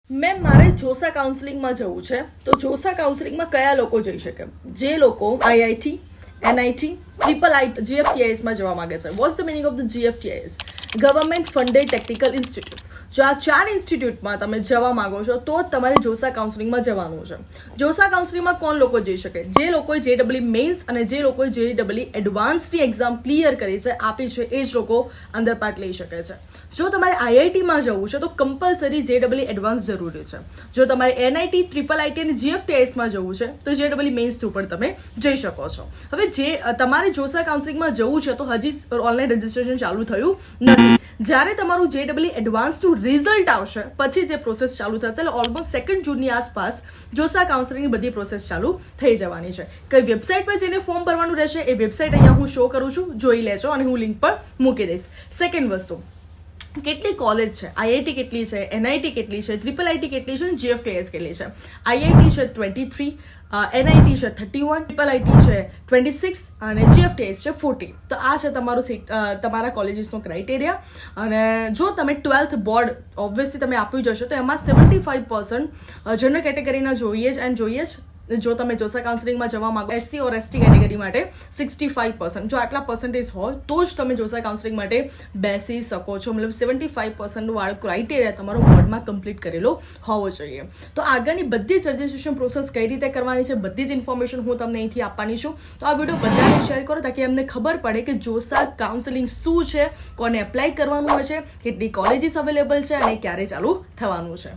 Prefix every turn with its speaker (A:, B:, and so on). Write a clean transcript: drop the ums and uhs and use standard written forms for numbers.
A: Ma'am મારે જોસા કાઉન્સેલિંગમાં જવું છે તો જોસા કાઉન્સેલિંગમાં કયા લોકો જઈ શકે? જે લોકો આઈઆઈટી, એનઆઈટી, IIIT, GFTIS જવા માંગે છે. What's the meaning of the GFTIS? Government funded technical institute. જો આ 4 ઇન્સ્ટિટ્યૂટમાં તમે જવા માંગો છો તો જ તમારે જોસા કાઉન્સેલિંગમાં જવાનું છે. જોસા કાઉન્સેલિંગમાં કોણ લોકો જઈ શકે? જે લોકોએ JEE મેઇન્સ અને જે લોકોએ JEE એડવાન્સની એક્ઝામ ક્લિયર કરી છે, આપી છે, એ જ લોકો અંદર પાર્ટ લઈ શકે છે. જો તમારે આઈઆઈટીમાં જવું છે તો કમ્પલસરી JEE એડવાન્સ જરૂરી છે. જો તમારે NIT, IIIT અને GFTISમાં જવું છે તો JEE મેઇન્સ થ્રુ પણ તમે જઈ શકો છો. હવે જે તમારે જોસા કાઉન્સેલિંગમાં જવું છે તો હજી ઓનલાઈન રજિસ્ટ્રેશન ચાલુ થયું નથી. જ્યારે તમારું JEE એડવાન્સનું રિઝલ્ટ આવશે પછી જે પ્રોસેસ ચાલુ થશે, એટલે ઓલમોસ્ટ 2 જૂનની આસપાસ જોસા કાઉન્સેલિંગની બધી પ્રોસેસ ચાલુ થઈ જવાની છે. કઈ વેબસાઇટ પર જઈને ફોર્મ ભરવાનું રહેશે એ વેબસાઇટ અહીંયા હું શો કરું છું, જોઈ લેજો અને હું લિંક પર મૂકી દઈશ. સેકન્ડ વસ્તુ, કેટલી કોલેજ છે, આઈઆઈટી કેટલી છે, NIT કેટલી છે, IIIT કેટલી છે અને GFTIS કેટલી છે? આઈઆઈટી છે 23, NIT છે 31, IIIT છે 26 અને GFTIS છે 40. તો આ છે તમારા કોલેજીસનો ક્રાઇટેરિયા. અને જો તમે 12th બોર્ડ ઓબ્વિયસલી તમે આપ્યું જશો તો એમાં 75% જનરલ કેટેગરીના જોઈએ જ અને જોઈએ જ. જો તમે જોસા કાઉન્સેલિંગમાં જવા માંગો SC ઓર ST કેટેગરી માટે 65%. જો આટલા પર્સન્ટેજ હોય તો જ તમે જોસા કાઉન્સેલિંગ માટે બેસી શકો છો. મતલબ 75% વાળો ક્રાઇટેરિયા તમારો બોર્ડમાં કમ્પ્લીટ કરેલો હોવો જોઈએ. તો આગળની બધી જ રજિસ્ટ્રેશન પ્રોસેસ કઈ રીતે કરવાની છે, બધી જ ઇન્ફોર્મેશન હું તમને અહીંથી આપવાની છું. તો આ વિડીયો બધાને શેર કરો તાકી અમને ખબર પડે કે જોસા કાઉન્સેલિંગ શું છે, કોને એપ્લાય કરવાનું હોય છે, કેટલી કોલેજીસ અવેલેબલ છે અને ક્યારે ચાલુ થવાનું છે.